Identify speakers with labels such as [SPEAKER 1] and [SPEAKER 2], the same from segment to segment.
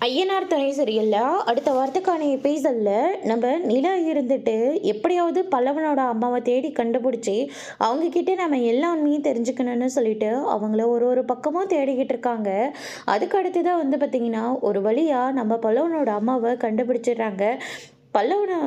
[SPEAKER 1] ஐயனார் துணை சீரியல்ல அடுத்த வாரத்துக்கான எபிசோட்ல நம்ம நிலா இருந்துட்டு எப்படியாவது பல்லவனோட அம்மாவை தேடி கண்டுபிடிச்சி அவங்க கிட்ட நம்ம எல்லா உண்மையும் தெரிஞ்சுக்கணும்னு சொல்லிட்டு அவங்கள ஒரு ஒரு பக்கமும் தேடிக்கிட்டு இருக்காங்க. அதுக்கு அடுத்ததான் வந்து பார்த்தீங்கன்னா ஒரு வழியா நம்ம பல்லவனோட அம்மாவை கண்டுபிடிச்சிடுறாங்க. பல்லவன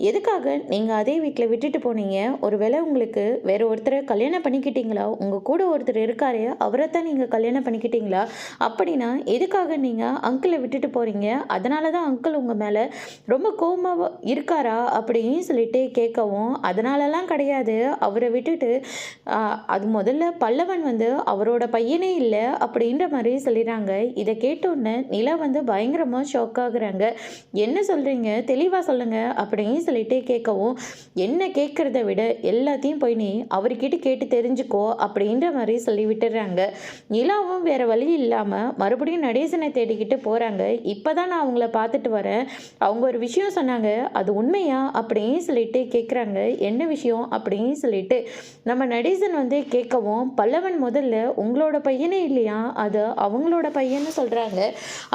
[SPEAKER 1] எதுக்காக நீங்கள் அதே வீட்டில் விட்டுட்டு போனீங்க? ஒருவேளை உங்களுக்கு வேற ஒருத்தரை கல்யாணம் பண்ணிக்கிட்டீங்களா? உங்கள் கூட ஒருத்தர் இருக்காரு, அவரை தான் நீங்கள் கல்யாணம் பண்ணிக்கிட்டீங்களா? அப்படின்னா எதுக்காக நீங்கள் அங்கிளை விட்டுட்டு போகிறீங்க? அதனால தான் அங்கிள் உங்கள் மேலே ரொம்ப கோவமாக இருக்காரா அப்படின்னு சொல்லிட்டு கேட்கவும், அதனாலலாம் கிடையாது. அவரை விட்டுட்டு அது முதல்ல பல்லவன் வந்து அவரோட பையனே இல்லை அப்படின்ற மாதிரி சொல்லிடுறாங்க. இதை கேட்டோன்னே நிலா வந்து பயங்கரமாக ஷாக் ஆகுறாங்க. என்ன சொல்கிறீங்க? தெளிவாக சொல்லுங்க அப்படின்னு சொல்லிட்டு கேட்கவும், என்ன கேட்கறத விட எல்லாத்தையும் போய் நீ அவர்கிட்ட கேட்டு தெரிஞ்சுக்கோ அப்படின்ற மாதிரி சொல்லி விட்டுறாங்க. நிலாவும் வேற வழி இல்லாம மறுபடியும் நடேசனை தேடிக்கிட்டு போறாங்க. இப்பதான் நான் அவங்கள பார்த்துட்டு வரேன், அவங்க ஒரு விஷயம் சொன்னாங்க, அது உண்மையா அப்படின்னு சொல்லிட்டு கேட்குறாங்க. என்ன விஷயம் அப்படின்னு சொல்லிட்டு நம்ம நடேசன் வந்து கேட்கவும், பல்லவன் முதல்ல உங்களோட பையனே இல்லையா, அது அவங்களோட பையன்னு சொல்றாங்க,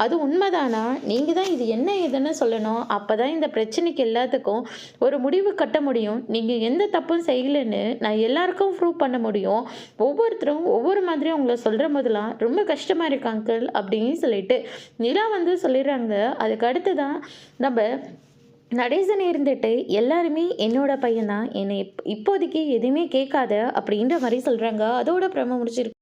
[SPEAKER 1] அது உண்மைதானா? நீங்க தான் இது என்ன ஏதுன்னு சொல்லணும், அப்பதான் இந்த பிரச்சனைக்கு எல்லாத்துக்கும் ஒரு முடிவு கட்ட முடியும். நீங்கள் எந்த தப்பும் செய்யலைன்னு நான் எல்லாருக்கும் ப்ரூவ் பண்ண முடியும். ஒவ்வொருத்தரும் ஒவ்வொரு மாதிரியும் உங்களை சொல்கிற போதெல்லாம் ரொம்ப கஷ்டமாக இருக்கு அங்கிள் அப்படின்னு சொல்லிட்டு நிலா வந்து சொல்லிடுறாங்க. அதுக்கு அடுத்து தான் நம்ம நடேசன் இருந்துட்டு எல்லாருமே என்னோட பையன் தான், என்னை இப்போதைக்கு எதுவுமே கேட்காத அப்படின்ற மாதிரி சொல்கிறாங்க. அதோட பிரம முடிச்சிருக்கு.